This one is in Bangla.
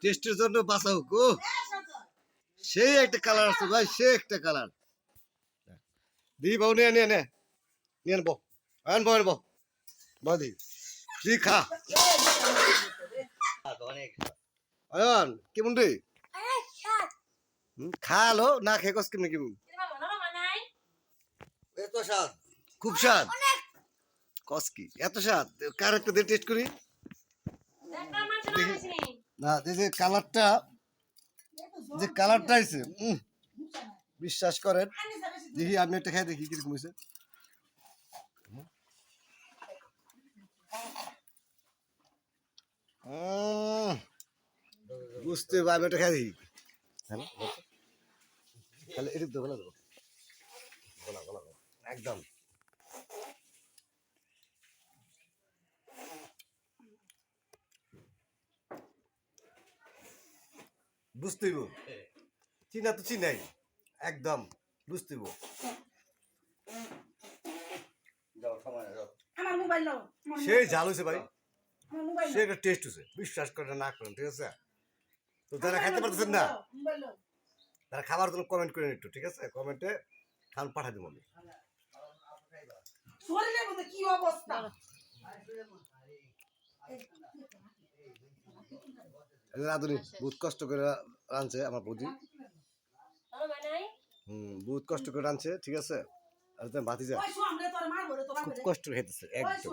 টেস্টের জন্য বাঁচা হোক ও সেই একটা কালার আছে ভাই, সে একটা কালার। দি বউ নিয়ে নিয়ে নে নিয়ে নেবো, আনবো আনবো বদি তুই খা। অয়ন কেমন রে? খালো না খেয়ে কস কেমন কেমন? এত স্বাদ, খুব স্বাদ। কস কি এত স্বাদ? কার একটা দিয়ে টেস্ট করি না। যে কালারটা, যে কালারটা আছে বিশ্বাস করেন। দেখি আমি একটা খাই দেখি কিরকম হয়েছে। বুঝতে পারবে, একটা খাই দেখি। তাহলে এদিক দেবো না, দেবো একদম বুঝতেইব। চিনা তো চিনাই একদম বুঝতেইব। সেই ঝাল হয়েছে ভাই, সে একটা টেস্ট হয়েছে, বিশ্বাস করে না করেন ঠিক আছে। তো যারা খাইতে পারতেছেন না, তারা খাবার জন্য কমেন্ট করেন একটু, ঠিক আছে? কমেন্টে খান পাঠা দিব আমি। কি অবস্থা রাধুনি বহুত কষ্ট করে রাঁধছে আমার বৌদি। বহুত কষ্ট করে রাঁধছে, ঠিক আছে। আর তুমি বাতি যা খুব কষ্ট খেতেছে একদম।